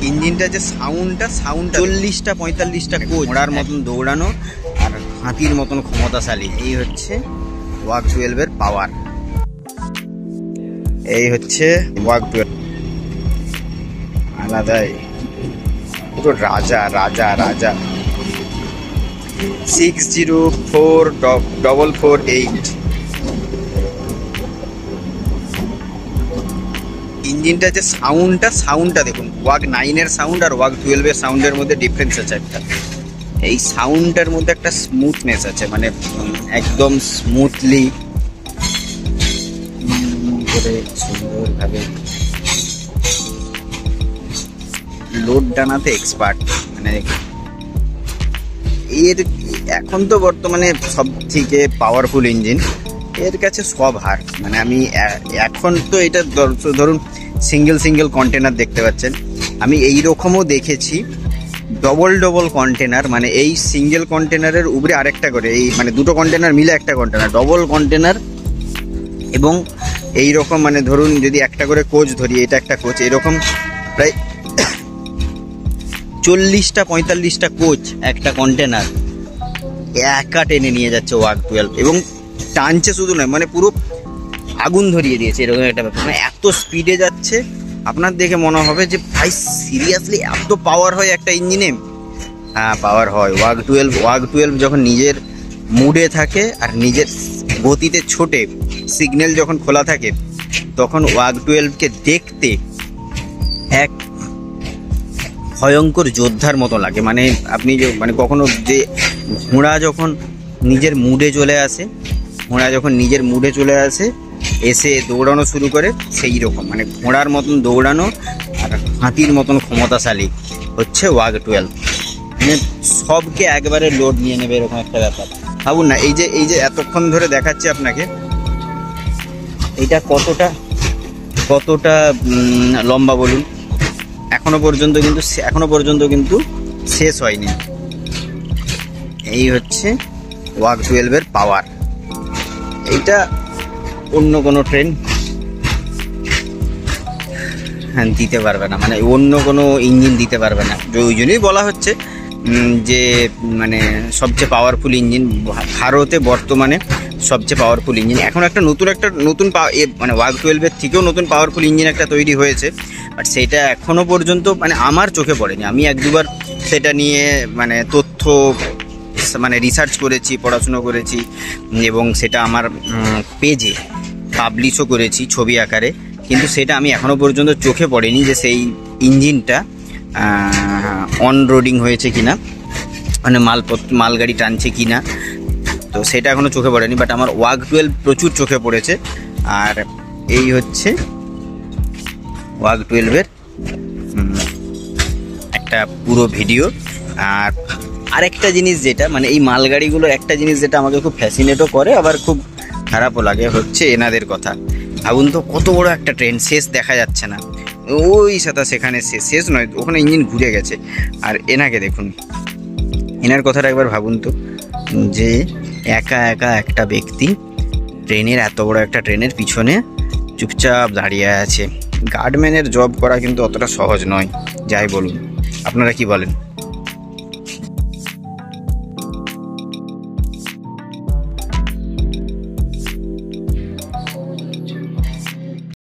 ইঞ্জিনটা যে সাউন্ডটা 40টা 45টা ঘোড়ার মতন দৌড়ানো আর হাতির মতন ক্ষমতাশালী। এই হচ্ছে ওয়াগ 12 এর পাওয়ার। এই হচ্ছে ওয়াগ 12 আলাদাই, পুরো রাজা রাজা রাজা। 604448 ইঞ্জিনটা যে সাউন্ডটা দেখুন। ওয়াগ 9 এর সাউন্ড আর ওয়াগ 12 এর সাউন্ডের মধ্যে ডিফারেন্স আছে একটা। এই সাউন্ডটার মধ্যে একটা স্মুথনেস আছে, মানে একদম স্মুথলি করে সুন্দরভাবে লোড টানাতে এক্সপার্ট। মানে এর এখন তো বর্তমানে সব থেকে পাওয়ারফুল ইঞ্জিন, এর কাছে সব হার। মানে আমি এখন তো এটা ধরুন সিঙ্গেল কন্টেনার দেখতে পাচ্ছেন, আমি এই রকমও দেখেছি ডবল কন্টেনার, মানে এই সিঙ্গেল কন্টেনারের উপরে আরেকটা করে, এই মানে দুটো কন্টেনার মিলে একটা কন্টেনার, ডবল কন্টেনার। এবং এই রকম মানে ধরুন যদি একটা করে কোচ ধরি, এটা একটা কোচ, এরকম প্রায় 40টা 45টা কোচ একটা কন্টেনার একা টেনে নিয়ে যাচ্ছে ওয়াগ 12। এবং টানছে শুধু নয়, মানে পুরো আগুন ধরিয়ে দিয়েছে এরকম একটা ব্যাপার। মানে এত স্পিডে যাচ্ছে, আপনার দেখে মনে হবে যে ভাই সিরিয়াসলি এত পাওয়ার হয় একটা ইঞ্জিনে। হ্যাঁ, পাওয়ার হয়। ওয়াগ 12 যখন নিজের মুডে থাকে আর নিজের গতিতে ছোটে, সিগন্যাল যখন খোলা থাকে, তখন ওয়াগ 12কে দেখতে এক ভয়ঙ্কর যোদ্ধার মতো লাগে। মানে আপনি মানে কখনো যে ঘোড়া যখন নিজের মুডে চলে আসে, এসে দৌড়ানো শুরু করে, সেই রকম মানে ঘোড়ার মতন দৌড়ানো আর হাতির মতন ক্ষমতাশালী হচ্ছে ওয়াগ 12। মানে সবকে একবারে লোড নিয়ে নেবে এরকম একটা ব্যাপার। ভাবুন না, এই যে এতক্ষণ ধরে দেখাচ্ছি আপনাকে, এইটা কতটা লম্বা বলুন, এখনো পর্যন্ত কিন্তু শেষ হয়নি। এই হচ্ছে ওয়াগ 12 এর পাওয়ার। এইটা অন্য কোনো ট্রেন দিতে পারবে না, মানে অন্য কোনো ইঞ্জিন দিতে পারবে না। ওই জন্যই বলা হচ্ছে যে মানে সবচেয়ে পাওয়ারফুল ইঞ্জিন ভারতে বর্তমানে, সবচেয়ে পাওয়ারফুল ইঞ্জিন। এখন একটা নতুন মানে ওয়াগ 12 এর থেকেও নতুন পাওয়ারফুল ইঞ্জিন একটা তৈরি হয়েছে, বাট সেটা এখনো পর্যন্ত মানে আমার চোখে পড়েনি। আমি এক দুবার সেটা নিয়ে মানে তথ্য মানে রিসার্চ করেছি, পড়াশুনো করেছি, এবং সেটা আমার পেজে পাবলিশও করেছি ছবি আকারে, কিন্তু সেটা আমি এখনো পর্যন্ত চোখে পড়েনি যে সেই ইঞ্জিনটা অন রোডিং হয়েছে কিনা, মানে মালগাড়ি টানছে কিনা, তো সেটা এখনো চোখে পড়েনি। বাট আমার ওয়াগ 12 প্রচুর চোখে পড়েছে। আর এই হচ্ছে ওয়াগ 12 এর একটা পুরো ভিডিও। আর আরেকটা জিনিস যেটা মানে এই মালগাড়িগুলোর একটা জিনিস যেটা আমাকে খুব ফ্যাসিনেটও করে, আবার খুব খারাপও লাগে, হচ্ছে এনাদের কথা। ভাবুন তো, কত বড় একটা ট্রেন, শেষ দেখা যাচ্ছে না, ওই সাথে সেখানে শেষ নয়, ওখানে ইঞ্জিন ঘুরে গেছে। আর এনাকে দেখুন, এনার কথাটা একবার ভাবুন তো, যে একা একটা ব্যক্তি ট্রেনের, এত বড় একটা ট্রেনের পিছনে চুপচাপ দাঁড়িয়ে আছে। গার্ডম্যানের জব করা কিন্তু অতটা সহজ নয়, যাই বলুন। আপনারা কি বলেন?